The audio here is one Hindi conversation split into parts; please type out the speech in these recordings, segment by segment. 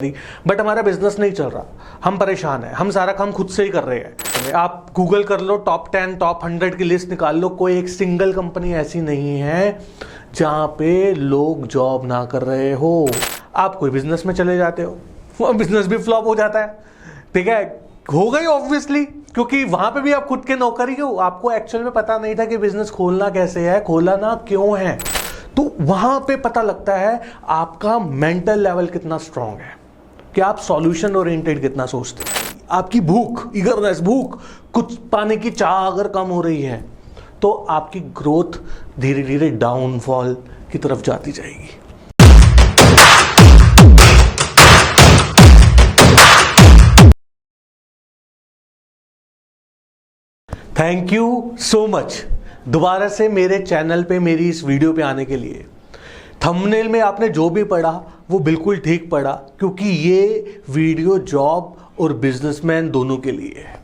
बट हमारा बिजनेस नहीं चल रहा, हम परेशान हैं, हम सारा काम खुद से ही कर रहे हैं। आप गूगल कर लो, टॉप 10 टॉप 100 की लिस्ट निकाल लो, कोई एक सिंगल कंपनी ऐसी नहीं है जहां पे लोग जॉब ना कर रहे हो। आप कोई बिजनेस में चले जाते हो, वो बिजनेस भी फ्लॉप हो जाता है, ठीक है, हो गई ऑब्वियसली, क्योंकि वहां पे भी आप खुद के नौकरी हो। आपको एक्चुअल में पता नहीं था कि बिजनेस खोलना कैसे है, खोलना क्यों है। तो वहां पे पता लगता है आपका मेंटल लेवल कितना स्ट्रांग है, कि आप सॉल्यूशन ओरिएंटेड कितना सोचते हैं। आपकी भूख, ईगरनेस, भूख, कुछ पाने की चाह अगर कम हो रही है तो आपकी ग्रोथ धीरे धीरे डाउनफॉल की तरफ जाती जाएगी। थैंक यू सो मच दोबारा से मेरे चैनल पे मेरी इस वीडियो पे आने के लिए। थंबनेल में आपने जो भी पढ़ा वो बिल्कुल ठीक पढ़ा, क्योंकि ये वीडियो जॉब और बिजनेसमैन दोनों के लिए है।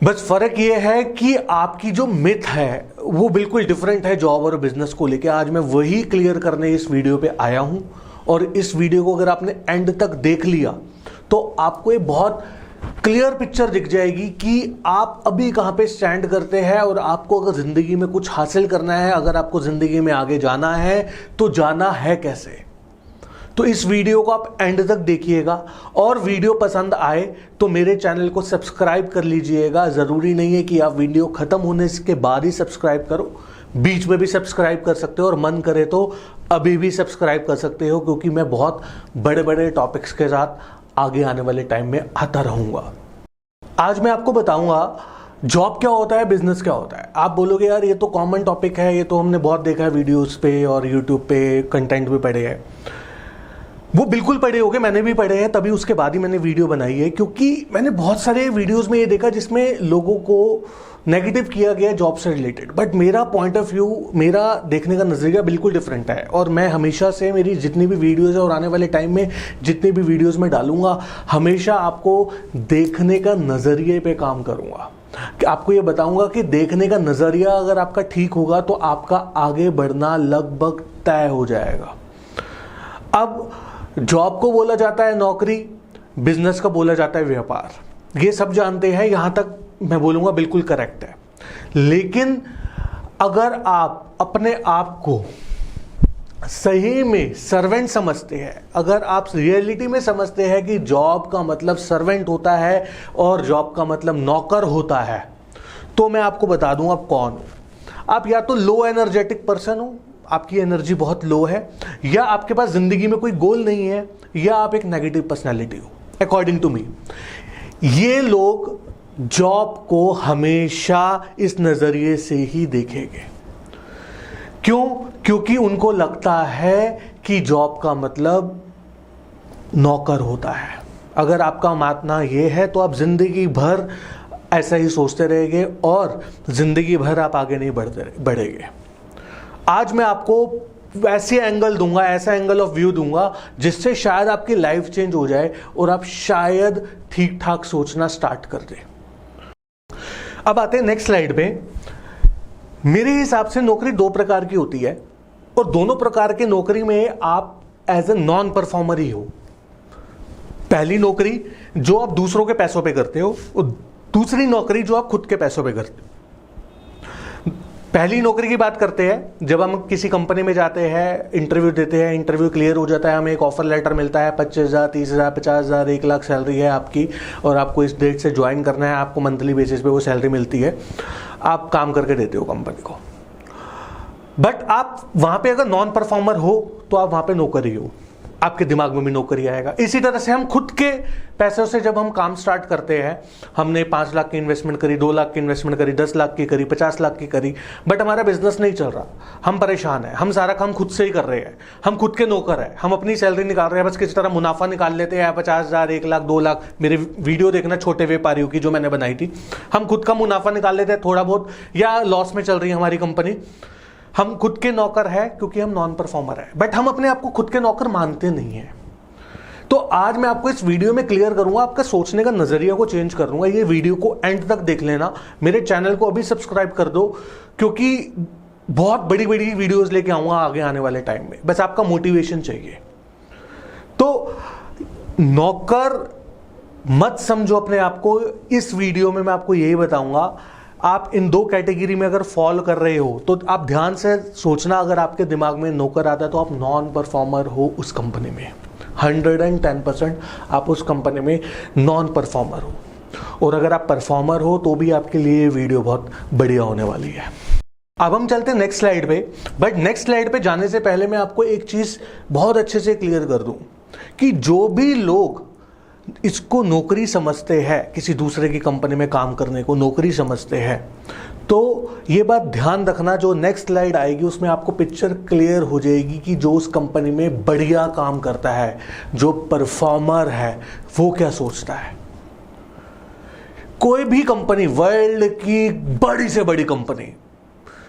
बस फर्क ये है कि आपकी जो मिथ है वो बिल्कुल डिफरेंट है जॉब और बिजनेस को लेके। आज मैं वही क्लियर करने इस वीडियो पे आया हूं, और इस वीडियो को अगर आपने एंड तक देख लिया तो आपको ये बहुत क्लियर पिक्चर दिख जाएगी कि आप अभी कहां पे स्टैंड करते हैं, और आपको अगर जिंदगी में कुछ हासिल करना है, अगर आपको जिंदगी में आगे जाना है तो जाना है कैसे। तो इस वीडियो को आप एंड तक देखिएगा, और वीडियो पसंद आए तो मेरे चैनल को सब्सक्राइब कर लीजिएगा। जरूरी नहीं है कि आप वीडियो खत्म होने के बाद ही सब्सक्राइब करो, बीच में भी सब्सक्राइब कर सकते हो, और मन करे तो अभी भी सब्सक्राइब कर सकते हो, क्योंकि मैं बहुत बड़े बड़े टॉपिक्स के साथ आगे आने वाले टाइम में आता रहूंगा। आज मैं आपको बताऊंगा जॉब क्या होता है, बिजनेस क्या होता है। आप बोलोगे यार ये तो कॉमन टॉपिक है, ये तो हमने बहुत देखा है वीडियोस पे और यूट्यूब पे कंटेंट भी पढ़े हैं। वो बिल्कुल पढ़े होंगे, मैंने भी पढ़े हैं, तभी उसके बाद ही मैंने वीडियो बनाई है, क्योंकि मैंने बहुत सारे वीडियोस में ये देखा जिसमें लोगों को नेगेटिव किया गया जॉब से रिलेटेड। बट मेरा पॉइंट ऑफ व्यू, मेरा देखने का नजरिया बिल्कुल डिफरेंट है, और मैं हमेशा से मेरी जितनी भी वीडियोस है और आने वाले टाइम में जितनी भी वीडियोस में डालूंगा, हमेशा आपको देखने का नजरिए पे काम करूंगा। कि आपको ये बताऊंगा कि देखने का नजरिया अगर आपका ठीक होगा तो आपका आगे बढ़ना लगभग तय हो जाएगा। अब जॉब को बोला जाता है नौकरी, बिजनेस का बोला जाता है व्यापार, ये सब जानते हैं, यहां तक मैं बोलूंगा बिल्कुल करेक्ट है। लेकिन अगर आप अपने आप को सही में सर्वेंट समझते हैं, अगर आप रियलिटी में समझते हैं कि जॉब का मतलब सर्वेंट होता है और जॉब का मतलब नौकर होता है, तो मैं आपको बता दूं आप कौन हो। आप या तो लो एनर्जेटिक पर्सन हो, आपकी एनर्जी बहुत लो है, या आपके पास जिंदगी में कोई गोल नहीं है, या आप एक नेगेटिव पर्सनैलिटी हो, अकॉर्डिंग टू मी। ये लोग जॉब को हमेशा इस नजरिए से ही देखेंगे। क्यों? क्योंकि उनको लगता है कि जॉब का मतलब नौकर होता है। अगर आपका मानना यह है तो आप जिंदगी भर ऐसा ही सोचते रहेंगे, और जिंदगी भर आप आगे नहीं बढ़ेंगे। आज मैं आपको ऐसे एंगल दूंगा, ऐसा एंगल ऑफ व्यू दूंगा जिससे शायद आपकी लाइफ चेंज हो जाए और आप शायद ठीक ठाक सोचना स्टार्ट कर दें। अब आते हैं नेक्स्ट स्लाइड पे। मेरे हिसाब से नौकरी दो प्रकार की होती है, और दोनों प्रकार के नौकरी में आप एज ए नॉन परफॉर्मर ही हो। पहली नौकरी जो आप दूसरों के पैसों पे करते हो, और दूसरी नौकरी जो आप खुद के पैसों पे करते हो। पहली नौकरी की बात करते हैं, जब हम किसी कंपनी में जाते हैं, इंटरव्यू देते हैं, इंटरव्यू क्लियर हो जाता है, हमें एक ऑफर लेटर मिलता है, 25,000, 30,000, 50,000, 1 लाख सैलरी है आपकी, और आपको इस डेट से ज्वाइन करना है, आपको मंथली बेसिस पे वो सैलरी मिलती है, आप काम करके देते हो कंपनी को। बट आप वहां पे अगर नॉन परफॉर्मर हो तो आप वहां पे नौकर ही हो, आपके दिमाग में भी नौकरी आएगा। इसी तरह से हम खुद के पैसों से जब हम काम स्टार्ट करते हैं, हमने 5 लाख की इन्वेस्टमेंट करी, 2 लाख की इन्वेस्टमेंट करी, 10 लाख की करी, 50 लाख की करी, बट हमारा बिजनेस नहीं चल रहा, हम परेशान हैं, हम सारा काम खुद से ही कर रहे हैं, हम खुद के नौकर हैं, हम अपनी सैलरी निकाल रहे हैं, बस किसी तरह मुनाफा निकाल लेते हैं, 50,000, 1 लाख, 2 लाख। मेरे वीडियो देखना छोटे व्यापारियों की जो मैंने बनाई थी, हम खुद का मुनाफा निकाल लेते हैं थोड़ा बहुत, या लॉस में चल रही है हमारी कंपनी, हम खुद के नौकर हैं क्योंकि हम नॉन परफॉर्मर हैं। बट हम अपने आप को खुद के नौकर मानते नहीं हैं। तो आज मैं आपको इस वीडियो में क्लियर करूंगा, आपका सोचने का नजरिया को चेंज कर दूंगा। ये वीडियो को एंड तक देख लेना, मेरे चैनल को अभी सब्सक्राइब कर दो, क्योंकि बहुत बड़ी बड़ी वीडियोस लेके आऊंगा आगे आने वाले टाइम में, बस आपका मोटिवेशन चाहिए। तो नौकर मत समझो अपने आप को। इस वीडियो में मैं आपको यही बताऊंगा, आप इन दो कैटेगरी में अगर फॉल कर रहे हो तो आप ध्यान से सोचना, अगर आपके दिमाग में नौकर आता है तो आप नॉन परफॉर्मर हो उस कंपनी में। 110% आप उस कंपनी में नॉन परफॉर्मर हो, और अगर आप परफॉर्मर हो तो भी आपके लिए वीडियो बहुत बढ़िया होने वाली है। अब हम चलते हैं नेक्स्ट स्लाइड पे, बट नेक्स्ट स्लाइड पे जाने से पहले मैं आपको एक चीज बहुत अच्छे से क्लियर कर दूं कि जो भी लोग इसको नौकरी समझते हैं, किसी दूसरे की कंपनी में काम करने को नौकरी समझते हैं, तो ये बात ध्यान रखना, जो नेक्स्ट स्लाइड आएगी उसमें आपको पिक्चर क्लियर हो जाएगी कि जो उस कंपनी में बढ़िया काम करता है, जो परफॉर्मर है, वो क्या सोचता है। कोई भी कंपनी, वर्ल्ड की बड़ी से बड़ी कंपनी,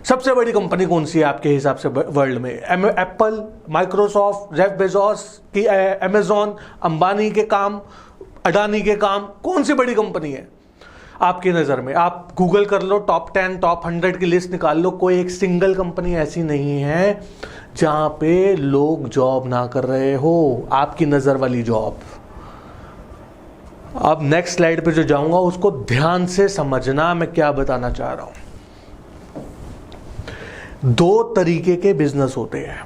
सबसे बड़ी कंपनी कौन सी है आपके हिसाब से वर्ल्ड में? एप्पल, माइक्रोसॉफ्ट, जेफ बेजोस की, अमेजॉन, अंबानी के काम, अडानी के काम, कौन सी बड़ी कंपनी है आपकी नज़र में? आप गूगल कर लो, टॉप 10, टॉप 100 की लिस्ट निकाल लो, कोई एक सिंगल कंपनी ऐसी नहीं है जहां पे लोग जॉब ना कर रहे हो, आपकी नज़र वाली जॉब। अब नेक्स्ट स्लाइड पे जो जाऊंगा उसको ध्यान से समझना, मैं क्या बताना चाह रहा हूं। दो तरीके के बिजनेस होते हैं,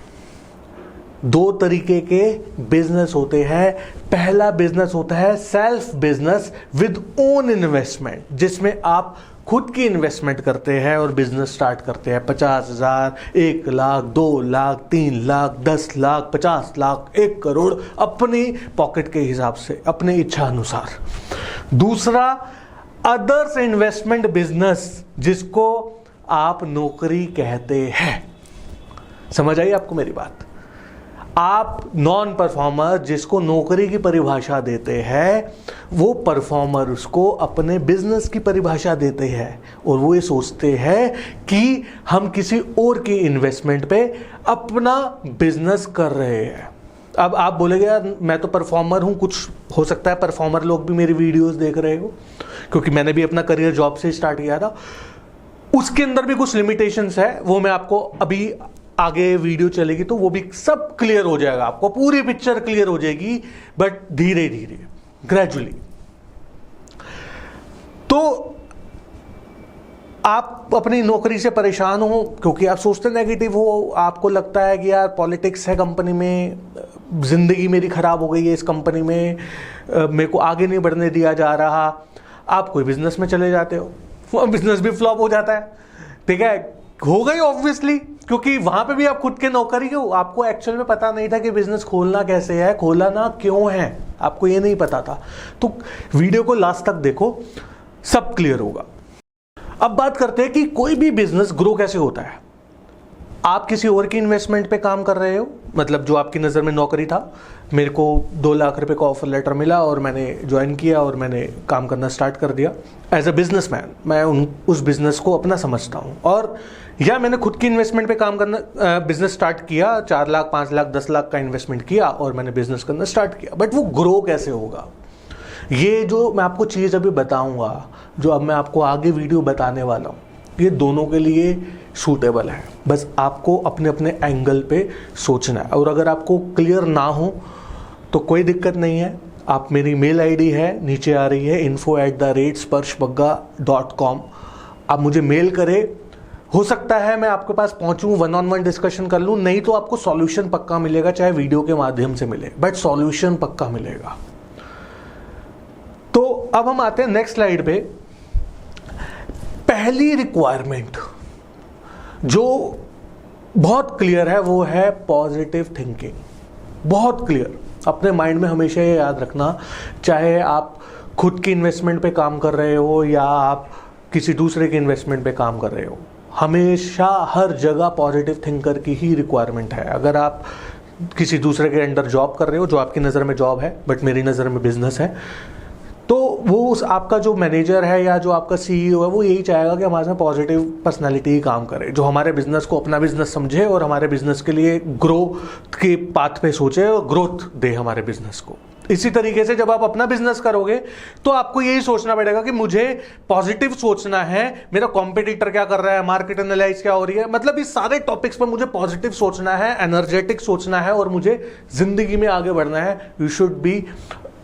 दो तरीके के बिजनेस होते हैं। पहला बिजनेस होता है self business with own investment, जिसमें आप खुद की इन्वेस्टमेंट करते हैं और बिजनेस स्टार्ट करते हैं। 50,000, 1 लाख, 2 लाख, 3 लाख, 10 लाख, 50 लाख, 1 करोड़, अपनी पॉकेट के हिसाब से, अपने इच्छा अनुसार। दूसरा अदर्स इन्वेस्टमेंट बिजनेस, जिसको आप नौकरी कहते हैं। समझ आई आपको मेरी बात? आप नॉन परफॉर्मर जिसको नौकरी की परिभाषा देते हैं, वो परफॉर्मर उसको अपने बिजनेस की परिभाषा देते हैं, और वो ये सोचते हैं कि हम किसी और की इन्वेस्टमेंट पे अपना बिजनेस कर रहे हैं। अब आप बोलेंगे यार मैं तो परफॉर्मर हूं, कुछ हो सकता है परफॉर्मर लोग भी मेरी वीडियोस देख रहे हो, क्योंकि मैंने भी अपना करियर जॉब से स्टार्ट किया था। उसके अंदर भी कुछ लिमिटेशंस है, वो मैं आपको अभी आगे वीडियो चलेगी तो वो भी सब क्लियर हो जाएगा, आपको पूरी पिक्चर क्लियर हो जाएगी, बट धीरे धीरे, ग्रेजुअली। तो आप अपनी नौकरी से परेशान हो क्योंकि आप सोचते नेगेटिव हो, आपको लगता है कि यार पॉलिटिक्स है कंपनी में, जिंदगी मेरी खराब हो गई है इस कंपनी में, मेरे को आगे नहीं बढ़ने दिया जा रहा। आप कोई बिजनेस में चले जाते हो, वो बिजनेस भी फ्लॉप हो जाता है, ठीक है, हो गई ऑब्वियसली, क्योंकि वहां पे भी आप खुद के नौकरी हो। आपको एक्चुअल में पता नहीं था कि बिजनेस खोलना कैसे है, खोला ना क्यों है, आपको ये नहीं पता था। तो वीडियो को लास्ट तक देखो, सब क्लियर होगा। अब बात करते हैं कि कोई भी बिजनेस ग्रो कैसे होता है। आप किसी और की इन्वेस्टमेंट पे काम कर रहे हो, मतलब जो आपकी नज़र में नौकरी था, मेरे को 2 लाख रुपए का ऑफर लेटर मिला और मैंने ज्वाइन किया और मैंने काम करना स्टार्ट कर दिया एज अ बिजनेसमैन। मैं उस बिजनेस को अपना समझता हूँ, और या मैंने खुद की इन्वेस्टमेंट पे काम करना, बिजनेस स्टार्ट किया, 4 लाख, 5 लाख, 10 लाख का इन्वेस्टमेंट किया और मैंने बिजनेस करना स्टार्ट किया। बट वो ग्रो कैसे होगा, ये जो मैं आपको चीज़ अभी बताऊँगा, जो अब मैं आपको आगे वीडियो बताने वाला हूँ, ये दोनों के लिए सूटेबल है। बस आपको अपने अपने एंगल पे सोचना है, और अगर आपको क्लियर ना हो तो कोई दिक्कत नहीं है। आप, मेरी मेल आईडी है नीचे आ रही है, info@sparshbagga.com। आप मुझे मेल करें, हो सकता है मैं आपके पास पहुंचूं, 1-on-1 डिस्कशन कर लूं, नहीं तो आपको सॉल्यूशन पक्का मिलेगा, चाहे वीडियो के माध्यम से मिले, बट सॉल्यूशन पक्का मिलेगा। तो अब हम आते हैं नेक्स्ट स्लाइड पे। पहली रिक्वायरमेंट जो बहुत क्लियर है वो है पॉजिटिव थिंकिंग। बहुत क्लियर, अपने माइंड में हमेशा ये याद रखना, चाहे आप खुद की इन्वेस्टमेंट पे काम कर रहे हो या आप किसी दूसरे के इन्वेस्टमेंट पे काम कर रहे हो, हमेशा हर जगह पॉजिटिव थिंकर की ही रिक्वायरमेंट है। अगर आप किसी दूसरे के अंडर जॉब कर रहे हो, जो आपकी नज़र में जॉब है बट मेरी नज़र में बिजनेस है, तो वो उस आपका जो मैनेजर है या जो आपका सीईओ है वो यही चाहेगा कि हमारे साथ पॉजिटिव पर्सनालिटी ही काम करे, जो हमारे बिजनेस को अपना बिजनेस समझे और हमारे बिजनेस के लिए ग्रो के पाथ पे सोचे और ग्रोथ दे हमारे बिजनेस को। इसी तरीके से जब आप अपना बिजनेस करोगे तो आपको यही सोचना पड़ेगा कि मुझे पॉजिटिव सोचना है, मेरा कॉम्पिटिटर क्या कर रहा है, मार्केट एनालाइज क्या हो रही है, मतलब इस सारे टॉपिक्स पर मुझे पॉजिटिव सोचना है, एनर्जेटिक सोचना है और मुझे जिंदगी में आगे बढ़ना है। You should be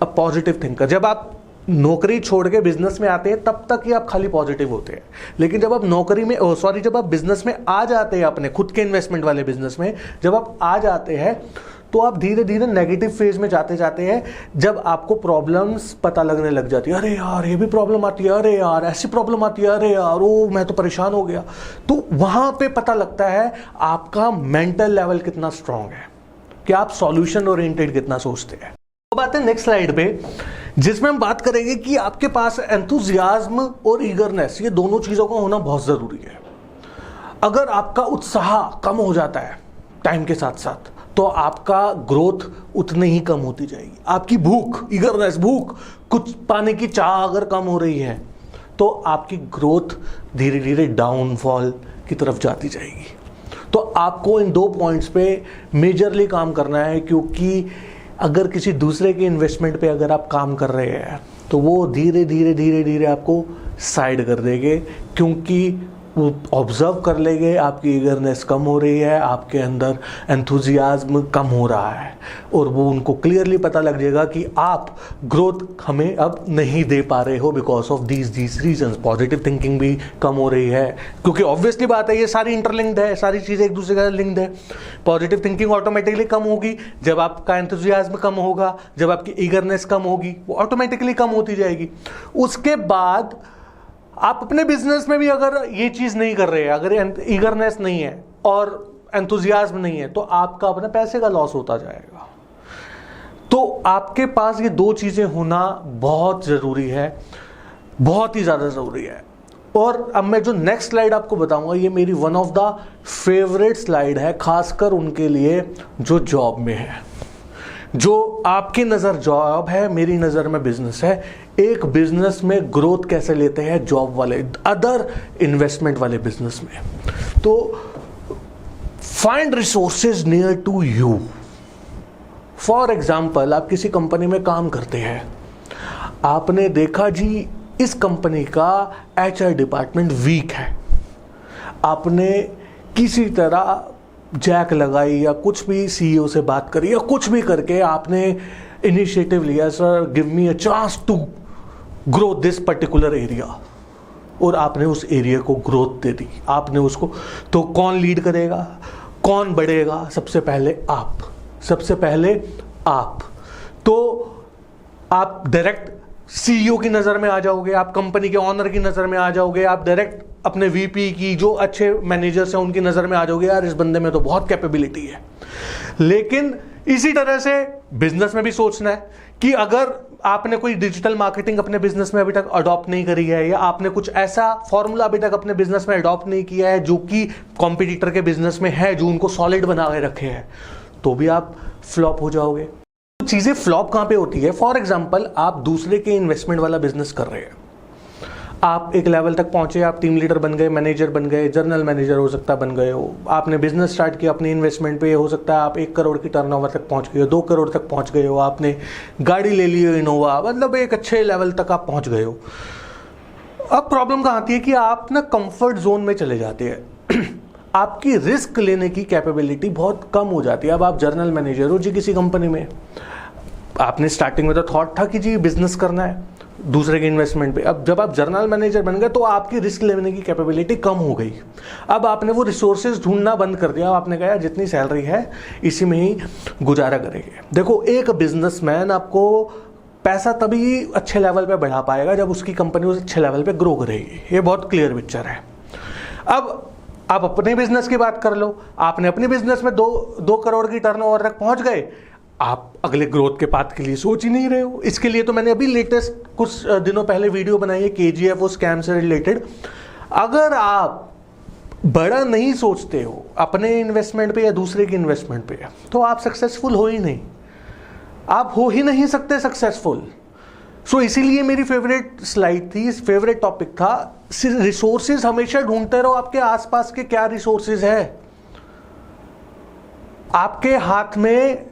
a positive thinker. जब आप नौकरी छोड़ के बिजनेस में आते हैं तब तक ही आप खाली पॉजिटिव होते हैं, लेकिन जब आप नौकरी में जब आप बिजनेस में आ जाते हैं, अपने खुद के इन्वेस्टमेंट वाले बिजनेस में जब आप आ जाते हैं तो आप धीरे धीरे नेगेटिव फेज में जाते जाते हैं। जब आपको प्रॉब्लम्स पता लगने लग जाती है, अरे यार ये भी प्रॉब्लम आती है, अरे यार ऐसी प्रॉब्लम आती है, अरे यार ओ मैं तो परेशान हो गया, तो वहां पे पता लगता है आपका मेंटल लेवल कितना स्ट्रांग है, कि आप सॉल्यूशन ओरिएंटेड कितना सोचते हैं। अब आते हैं नेक्स्ट स्लाइड पे, जिसमें हम बात करेंगे कि आपके पास एंथुजियाज्म और ईगरनेस, ये दोनों चीजों का होना बहुत जरूरी है। अगर आपका उत्साह कम हो जाता है टाइम के साथ साथ तो आपका ग्रोथ उतनी ही कम होती जाएगी। आपकी भूख, ईगरनेस, भूख, कुछ पाने की चाह अगर कम हो रही है तो आपकी ग्रोथ धीरे धीरे डाउनफॉल की तरफ जाती जाएगी। तो आपको इन 2 पॉइंट्स पे मेजरली काम करना है, क्योंकि अगर किसी दूसरे के इन्वेस्टमेंट पे अगर आप काम कर रहे हैं तो वो धीरे धीरे धीरे धीरे आपको साइड कर देंगे, क्योंकि वो ऑब्जर्व कर लेंगे आपकी ईगरनेस कम हो रही है, आपके अंदर एंथुजियाज्म कम हो रहा है, और वो उनको क्लियरली पता लग जाएगा कि आप ग्रोथ हमें अब नहीं दे पा रहे हो because of these reasons. Positive thinking भी कम हो रही है, क्योंकि ऑब्वियसली बात है ये सारी इंटरलिंक्ड है, सारी चीज़ें एक दूसरे का लिंक्ड है। पॉजिटिव थिंकिंग ऑटोमेटिकली कम होगी जब आपका एंथुजियाज्म कम होगा, जब आपकी ईगरनेस कम होगी, वो ऑटोमेटिकली कम होती जाएगी। उसके बाद आप अपने बिजनेस में भी अगर ये चीज नहीं कर रहे हैं, अगर ईगरनेस नहीं है और एंथुजियाज्म नहीं है, तो आपका अपने पैसे का लॉस होता जाएगा। तो आपके पास ये 2 चीजें होना बहुत जरूरी है, बहुत ही ज्यादा जरूरी है। और अब मैं जो नेक्स्ट स्लाइड आपको बताऊंगा ये मेरी one of the favourite slide है, खासकर उनके लिए जो जॉब में है। जो आपकी नज़र जॉब है, मेरी नज़र में बिजनेस है। एक बिजनेस में ग्रोथ कैसे लेते हैं जॉब वाले, अदर इन्वेस्टमेंट वाले बिजनेस में। तो find resources near to you. For example, आप किसी कंपनी में काम करते हैं, आपने देखा जी इस कंपनी का HR डिपार्टमेंट वीक है, आपने किसी तरह जैक लगाई या कुछ भी CEO से बात करी या कुछ भी करके आपने इनिशिएटिव लिया, sir give me a chance to grow this particular area, और आपने उस एरिया को ग्रोथ दे दी, आपने उसको। तो कौन लीड करेगा, कौन बढ़ेगा? सबसे पहले आप, सबसे पहले आप। तो आप डायरेक्ट CEO की नज़र में आ जाओगे, आप कंपनी के ऑनर की नज़र में आ जाओगे, आप डायरेक्ट अपने VP की जो अच्छे मैनेजर्स हैं उनकी नज़र में आ जाओगे, यार इस बंदे में तो बहुत कैपेबिलिटी है। लेकिन इसी तरह से बिजनेस में भी सोचना है कि अगर आपने कोई डिजिटल मार्केटिंग अपने बिजनेस में अभी तक अडॉप्ट नहीं करी है, या आपने कुछ ऐसा फॉर्मूला अभी तक अपने बिजनेस में अडॉप्ट नहीं किया है जो कि कॉम्पिटिटर के बिजनेस में है, जो उनको सॉलिड बना के रखे हैं, तो भी आप फ्लॉप हो जाओगे। चीजें फ्लॉप कहां पे होती है? फॉर एग्जांपल, आप दूसरे के इन्वेस्टमेंट वाला बिजनेस कर रहे हैं, आप एक लेवल तक पहुंचे, आप टीम लीडर बन गए, मैनेजर बन गए, जनरल मैनेजर हो सकता है बन गए हो, आपने बिजनेस स्टार्ट किया अपने इन्वेस्टमेंट पे, हो सकता है आप 1 करोड़ की टर्नओवर तक पहुंच गए हो, 2 करोड़ तक पहुंच गए हो, आपने गाड़ी ले ली हो इनोवा, मतलब एक अच्छे लेवल तक आप पहुंच गए हो। अब प्रॉब्लम कहाँ आती है कि आप ना कंफर्ट जोन में चले जाते हैं आपकी रिस्क लेने की कैपेबिलिटी बहुत कम हो जाती है। अब आप जनरल मैनेजर हो जी किसी कंपनी में, आपने स्टार्टिंग में तो थॉट था कि जी बिजनेस करना है दूसरे के इन्वेस्टमेंट पे। अब जब आप जनरल मैनेजर बन गए तो आपकी रिस्क लेने की कैपेबिलिटी कम हो गई। अब आपने वो रिसोर्सेज ढूंढना बंद कर दिया, आपने कहा जितनी सैलरी है इसी में ही गुजारा करेंगे। देखो, एक बिजनेसमैन आपको पैसा तभी अच्छे लेवल पे बढ़ा पाएगा जब उसकी कंपनी उस अच्छे लेवल पे ग्रो करेगी। ये बहुत क्लियर पिक्चर है। अब आप अपने बिजनेस की बात कर लो, आपने अपने बिजनेस में 2 करोड़ की टर्नओवर तक पहुंच गए, आप अगले ग्रोथ के पाथ के लिए सोच ही नहीं रहे हो। इसके लिए तो मैंने अभी लेटेस्ट कुछ दिनों पहले वीडियो बनाई है KGF स्कैम से रिलेटेड। अगर आप बड़ा नहीं सोचते हो अपने इन्वेस्टमेंट पे या दूसरे की इन्वेस्टमेंट पे, तो आप सक्सेसफुल हो ही नहीं, आप हो ही नहीं सकते सक्सेसफुल। सो इसीलिए मेरी फेवरेट स्लाइड थी, फेवरेट टॉपिक था, रिसोर्सेज हमेशा ढूंढते रहो आपके आसपास के क्या रिसोर्सेज है। आपके हाथ में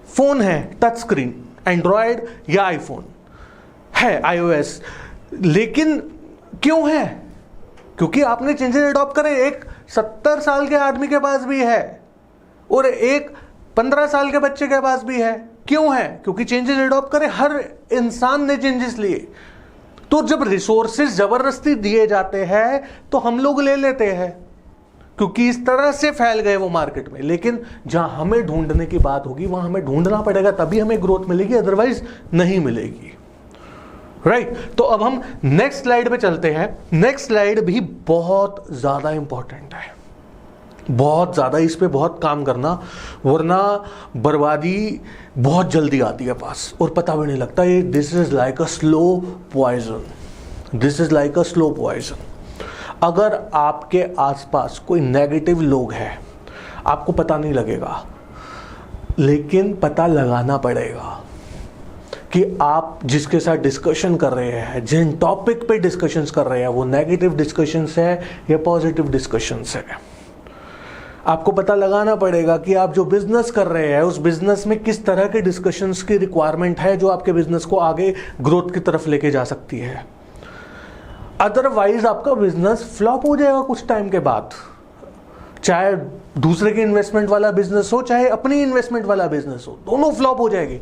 फोन है, टच स्क्रीन, एंड्रॉयड या आईफोन है, iOS, लेकिन क्यों है? क्योंकि आपने चेंजेस अडॉप्ट करे। एक 70 साल के आदमी के पास भी है और एक 15 साल के बच्चे के पास भी है। क्यों है? क्योंकि चेंजेस अडॉप्ट करे, हर इंसान ने चेंजेस लिए। तो जब रिसोर्सेज जबरदस्ती दिए जाते हैं तो हम लोग ले लेते हैं, क्योंकि इस तरह से फैल गए वो मार्केट में। लेकिन जहां हमें ढूंढने की बात होगी वहां हमें ढूंढना पड़ेगा, तभी हमें ग्रोथ मिलेगी, अदरवाइज नहीं मिलेगी। राइट, तो अब हम नेक्स्ट स्लाइड पे चलते हैं। नेक्स्ट स्लाइड भी बहुत ज्यादा इंपॉर्टेंट है, बहुत ज्यादा, इस पे बहुत काम करना, वरना बर्बादी बहुत जल्दी आती है पास और पता भी नहीं लगता। ये this is like a slow poison, this is like a slow poison. अगर आपके आसपास कोई नेगेटिव लोग हैं, आपको पता नहीं लगेगा, लेकिन पता लगाना पड़ेगा कि आप जिसके साथ डिस्कशन कर रहे हैं, जिन टॉपिक पे डिस्कशंस कर रहे हैं, वो नेगेटिव डिस्कशंस है या पॉजिटिव डिस्कशंस है। आपको पता लगाना पड़ेगा कि आप जो बिजनेस कर रहे हैं उस बिजनेस में किस तरह के डिस्कशंस की रिक्वायरमेंट है जो आपके बिजनेस को आगे ग्रोथ की तरफ लेके जा सकती है। अदरवाइज आपका बिजनेस फ्लॉप हो जाएगा कुछ टाइम के बाद, चाहे दूसरे के इन्वेस्टमेंट वाला बिजनेस हो चाहे अपनी इन्वेस्टमेंट वाला बिजनेस हो, दोनों फ्लॉप हो जाएगी।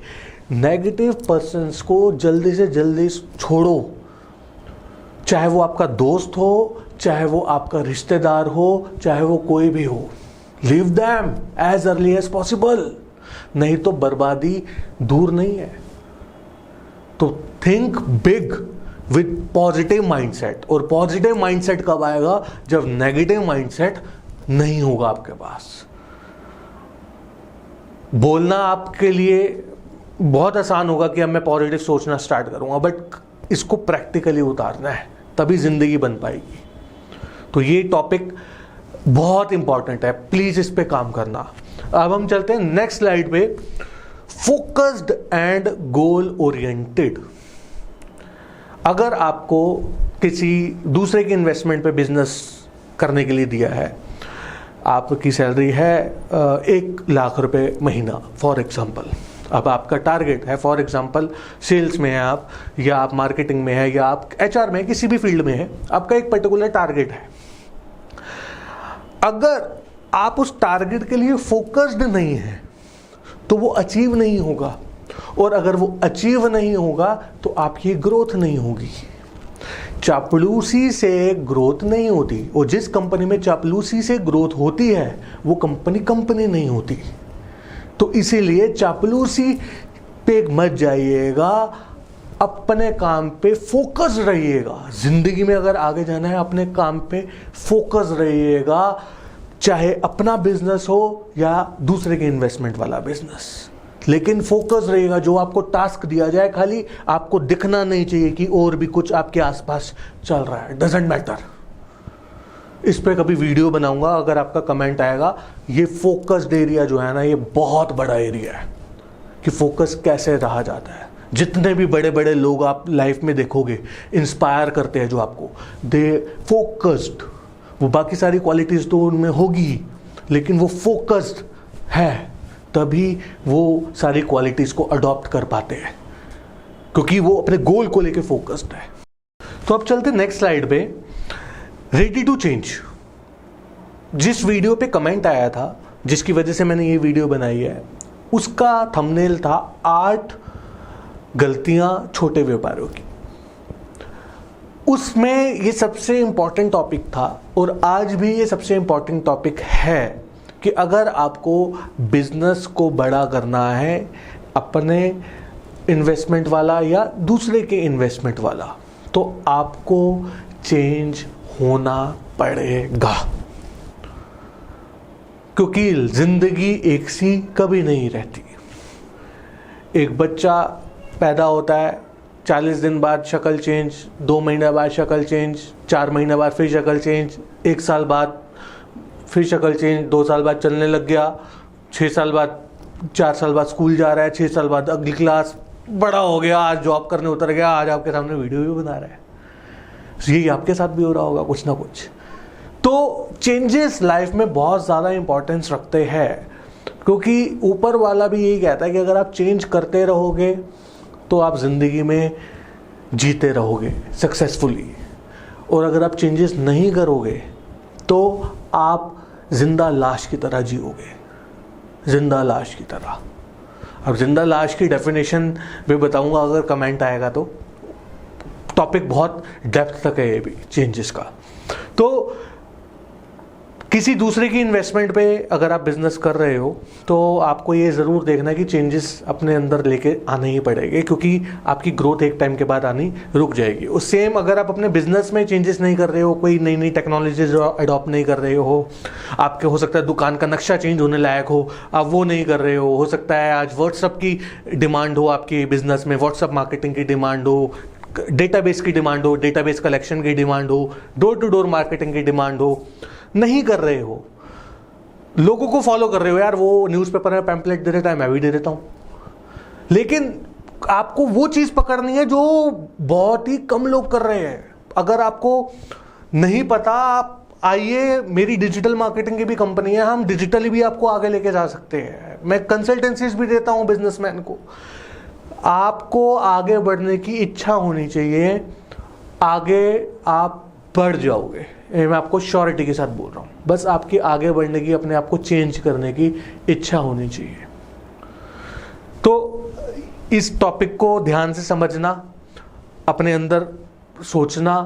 नेगेटिव पर्सन्स को जल्दी से जल्दी छोड़ो, चाहे वो आपका दोस्त हो, चाहे वो आपका रिश्तेदार हो, चाहे वो कोई भी हो। Leave them as early as possible, नहीं तो बर्बादी दूर नहीं है। तो think big with positive mindset. और पॉजिटिव माइंडसेट कब आएगा? जब नेगेटिव माइंडसेट नहीं होगा आपके पास। बोलना आपके लिए बहुत आसान होगा कि अब मैं पॉजिटिव सोचना स्टार्ट करूंगा, बट इसको प्रैक्टिकली उतारना है, तभी जिंदगी बन पाएगी। तो ये टॉपिक बहुत इंपॉर्टेंट है, प्लीज इस पे काम करना। अब हम चलते हैं नेक्स्ट स्लाइड पे। Focused and goal oriented. अगर आपको किसी दूसरे के इन्वेस्टमेंट पे बिजनेस करने के लिए दिया है, आपकी सैलरी है 1 लाख रुपए महीना फॉर एग्जांपल, अब आपका टारगेट है फॉर एग्जांपल सेल्स में है आप, या आप मार्केटिंग में है, या आप HR में, किसी भी फील्ड में है, आपका एक पर्टिकुलर टारगेट है। अगर आप उस टारगेट के लिए फोकस्ड नहीं है तो वो अचीव नहीं होगा, और अगर वो अचीव नहीं होगा तो आपकी ग्रोथ नहीं होगी। चापलूसी से ग्रोथ नहीं होती, और जिस कंपनी में चापलूसी से ग्रोथ होती है वो कंपनी नहीं होती। तो इसीलिए चापलूसी पे मत जाइएगा, अपने काम पे फोकस रहिएगा। जिंदगी में अगर आगे जाना है अपने काम पे फोकस रहिएगा, चाहे अपना बिजनेस हो या दूसरे के इन्वेस्टमेंट वाला बिजनेस, लेकिन फोकस रहिएगा। जो आपको टास्क दिया जाए खाली आपको दिखना नहीं चाहिए कि और भी कुछ आपके आसपास चल रहा है, डजंट मैटर। इस पे कभी वीडियो बनाऊंगा, अगर आपका कमेंट आएगा। ये फोकस्ड एरिया जो है ना, ये बहुत बड़ा एरिया है कि फोकस कैसे रहा जाता है। जितने भी बड़े बड़े लोग आप लाइफ में देखोगे इंस्पायर करते हैं जो आपको, दे फोकस्ड। वो बाकी सारी क्वालिटीज तो उनमें होगी, लेकिन वो फोकस्ड है, तभी वो सारी क्वालिटीज को अडॉप्ट कर पाते हैं, क्योंकि वो अपने गोल को लेके फोकस्ड है। तो अब चलते नेक्स्ट स्लाइड पे। Ready to change. जिस वीडियो पे कमेंट आया था, जिसकी वजह से मैंने ये वीडियो बनाई है, उसका थंबनेल था 8 गलतियां छोटे व्यापारियों की। उसमें ये सबसे इंपॉर्टेंट टॉपिक था, और आज भी ये सबसे इंपॉर्टेंट टॉपिक है कि अगर आपको बिजनेस को बड़ा करना है, अपने इन्वेस्टमेंट वाला या दूसरे के इन्वेस्टमेंट वाला, तो आपको चेंज होना पड़ेगा। क्योंकि जिंदगी एक सी कभी नहीं रहती। एक बच्चा पैदा होता है, 40 दिन बाद शक्ल चेंज, 2 महीने बाद शक्ल चेंज, 4 महीने बाद फिर शक्ल चेंज, 1 साल बाद फिर शक्ल चेंज, 2 साल बाद चलने लग गया, 6 साल बाद, 4 साल बाद स्कूल जा रहा है, 6 साल बाद अगली क्लास, बड़ा हो गया, आज जॉब करने उतर गया, आज आपके सामने वीडियो भी बना रहा है। यही आपके साथ भी हो रहा होगा कुछ ना कुछ। तो चेंजेस लाइफ में बहुत ज़्यादा इंपॉर्टेंस रखते हैं, क्योंकि ऊपर वाला भी यही कहता है कि अगर आप चेंज करते रहोगे तो आप ज़िंदगी में जीते रहोगे सक्सेसफुली, और अगर आप चेंजेस नहीं करोगे तो आप जिंदा लाश की तरह जियोगे, जिंदा लाश की तरह। अब जिंदा लाश की डेफिनेशन भी बताऊंगा अगर कमेंट आएगा तो। टॉपिक बहुत डेप्थ तक है ये भी चेंजेस का। तो किसी दूसरे की इन्वेस्टमेंट पे अगर आप बिजनेस कर रहे हो तो आपको ये ज़रूर देखना है कि चेंजेस अपने अंदर लेके आने ही पड़ेंगे, क्योंकि आपकी ग्रोथ एक टाइम के बाद आनी रुक जाएगी। उस सेम अगर आप अपने बिजनेस में चेंजेस नहीं कर रहे हो, कोई नई नई टेक्नोलॉजीज अडॉप्ट नहीं कर रहे हो, आपके हो सकता है दुकान का नक्शा चेंज होने लायक हो, आप वो नहीं कर रहे हो सकता है आज व्हाट्सअप की डिमांड हो, आपकी बिजनेस में व्हाट्सअप मार्केटिंग की डिमांड हो, डेटाबेस की डिमांड हो, डेटाबेस कलेक्शन की डिमांड हो, डोर टू डोर मार्केटिंग की डिमांड हो, नहीं कर रहे हो, लोगों को फॉलो कर रहे हो, यार वो न्यूज़पेपर में पैम्पलेट दे देता है मैं भी दे देता हूं, लेकिन आपको वो चीज पकड़नी है जो बहुत ही कम लोग कर रहे हैं। अगर आपको नहीं पता, आप आइए, मेरी डिजिटल मार्केटिंग की भी कंपनी है, हम डिजिटली भी आपको आगे लेके जा सकते हैं। मैं कंसल्टेंसीज भी देता हूं बिजनेसमैन को। आपको आगे बढ़ने की इच्छा होनी चाहिए, आगे आप बढ़ जाओगे, मैं आपको श्योरिटी के साथ बोल रहा हूं। बस आपकी आगे बढ़ने की, अपने आप को चेंज करने की इच्छा होनी चाहिए। तो इस टॉपिक को ध्यान से समझना, अपने अंदर सोचना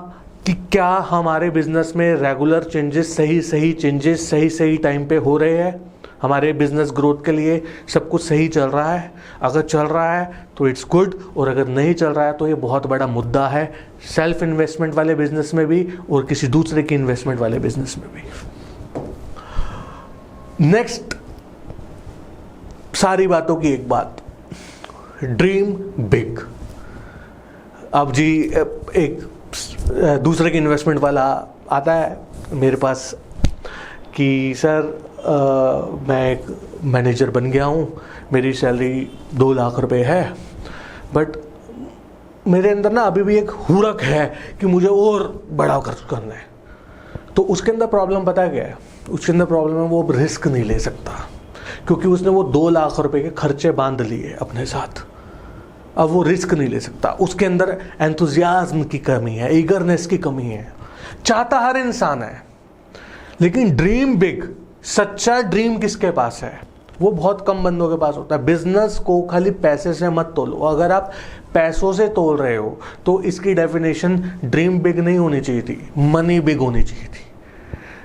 कि क्या हमारे बिजनेस में रेगुलर चेंजेस, सही चेंजेस सही टाइम पे हो रहे हैं, हमारे बिजनेस ग्रोथ के लिए सब कुछ सही चल रहा है। अगर चल रहा है तो इट्स गुड, और अगर नहीं चल रहा है तो ये बहुत बड़ा मुद्दा है, सेल्फ इन्वेस्टमेंट वाले बिजनेस में भी और किसी दूसरे की इन्वेस्टमेंट वाले बिजनेस में भी। नेक्स्ट, सारी बातों की एक बात, ड्रीम बिग। अब जी एक दूसरे की इन्वेस्टमेंट वाला आता है मेरे पास कि सर मैं एक मैनेजर बन गया हूँ, मेरी सैलरी 2 लाख रुपए है, बट मेरे अंदर ना अभी भी एक हुरक है कि मुझे और बड़ा खर्च करना है। तो उसके अंदर प्रॉब्लम पता है क्या है? उसके अंदर प्रॉब्लम है वो अब रिस्क नहीं ले सकता, क्योंकि उसने वो 2 लाख रुपए के खर्चे बांध लिए अपने साथ। अब वो रिस्क नहीं ले सकता, उसके अंदर एंथुजियाज्म की कमी है, ईगरनेस की कमी है। चाहता हर इंसान है, लेकिन ड्रीम बिग, सच्चा ड्रीम किसके पास है? वो बहुत कम बंदों के पास होता है। बिजनेस को खाली पैसे से मत तोलो। अगर आप पैसों से तोल रहे हो तो इसकी डेफिनेशन ड्रीम बिग नहीं होनी चाहिए थी, मनी बिग होनी चाहिए थी।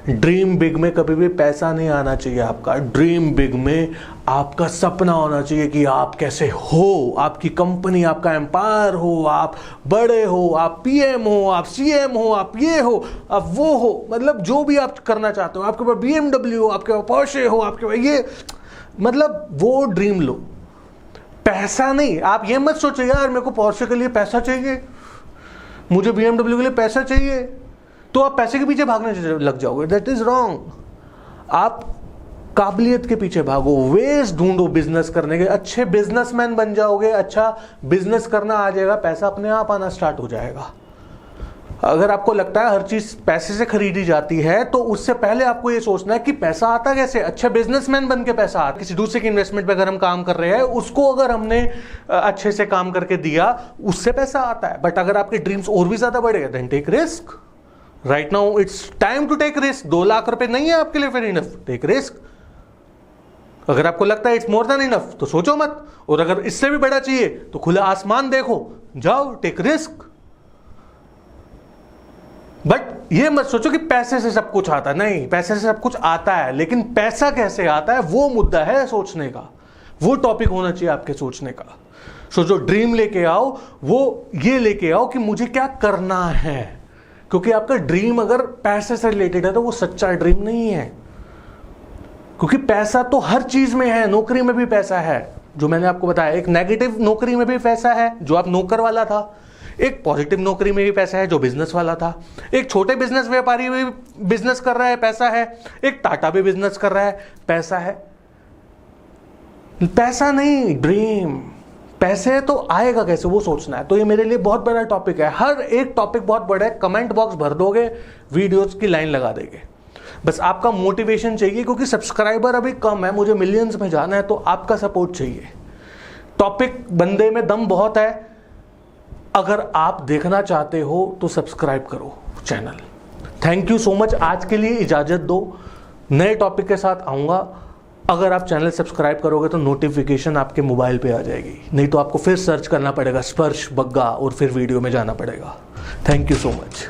ड्रीम बिग में कभी भी पैसा नहीं आना चाहिए आपका। ड्रीम बिग में आपका सपना होना चाहिए कि आप कैसे हो, आपकी कंपनी, आपका एम्पायर हो, आप बड़े हो, आप पीएम हो, आप सीएम हो, आप ये हो, आप वो हो, मतलब जो भी आप करना चाहते हो। आपके पास बीएमडब्ल्यू हो, आपके पास पोर्शे हो, आपके पास ये, मतलब वो ड्रीम लो, पैसा नहीं। आप ये मत सोचो यार मेरे को पोर्शे के लिए पैसा चाहिए, मुझे बीएमडब्ल्यू के लिए पैसा चाहिए, तो आप पैसे के पीछे भागने लग जाओगे। That is wrong. आप काबिलियत के पीछे भागो, वेज ढूंढो बिजनेस करने के, अच्छे बिजनेसमैन बन जाओगे, अच्छा बिजनेस करना आ जाएगा, पैसा अपने आप आना स्टार्ट हो जाएगा। अगर आपको लगता है हर चीज पैसे से खरीदी जाती है, तो उससे पहले आपको यह सोचना है कि पैसा आता कैसे। अच्छे बिजनेसमैन बन के पैसा आता। किसी दूसरे की इन्वेस्टमेंट पे अगर हम काम कर रहे हैं, उसको अगर हमने अच्छे से काम करके दिया, उससे पैसा आता है। बट अगर आपके ड्रीम्स और भी ज्यादा बढ़े, then take risk. Right now it's time to take risk. 2 lakh रुपए नहीं है आपके लिए फिर इनफ, टेक रिस्क। अगर आपको लगता है इट्स मोर देन इनफ तो सोचो मत, और अगर इससे भी बड़ा चाहिए तो खुला आसमान देखो, जाओ, टेक रिस्क। बट ये मत सोचो कि पैसे से सब कुछ आता है। नहीं, पैसे से सब कुछ आता है, लेकिन पैसा कैसे आता है वो मुद्दा है सोचने का, वो टॉपिक होना चाहिए आपके सोचने का। सो जो ड्रीम लेके आओ वो ये लेके आओ कि मुझे क्या करना है, क्योंकि आपका ड्रीम अगर पैसे से रिलेटेड है तो वो सच्चा ड्रीम नहीं है। क्योंकि पैसा तो हर चीज में है, नौकरी में भी पैसा है, जो मैंने आपको बताया। एक नेगेटिव नौकरी में भी पैसा है, जो आप नौकर वाला था। एक पॉजिटिव नौकरी में भी पैसा है, जो बिजनेस वाला था। एक छोटे बिजनेस व्यापारी भी बिजनेस कर रहा है, पैसा है। एक टाटा भी बिजनेस कर रहा है, पैसा है। पैसा नहीं, ड्रीम। पैसे तो आएगा कैसे वो सोचना है। तो ये मेरे लिए बहुत बड़ा टॉपिक है, हर एक टॉपिक बहुत बड़ा है। कमेंट बॉक्स भर दोगे, वीडियोस की लाइन लगा देंगे। बस आपका मोटिवेशन चाहिए, क्योंकि सब्सक्राइबर अभी कम है, मुझे मिलियंस में जाना है, तो आपका सपोर्ट चाहिए। टॉपिक बंदे में दम बहुत है, अगर आप देखना चाहते हो तो सब्सक्राइब करो channel. Thank you so much. आज के लिए इजाजत दो, नए टॉपिक के साथ आऊँगा। अगर आप चैनल सब्सक्राइब करोगे तो नोटिफिकेशन आपके मोबाइल पे आ जाएगी, नहीं तो आपको फिर सर्च करना पड़ेगा स्पर्श बग्गा और फिर वीडियो में जाना पड़ेगा। Thank you so much.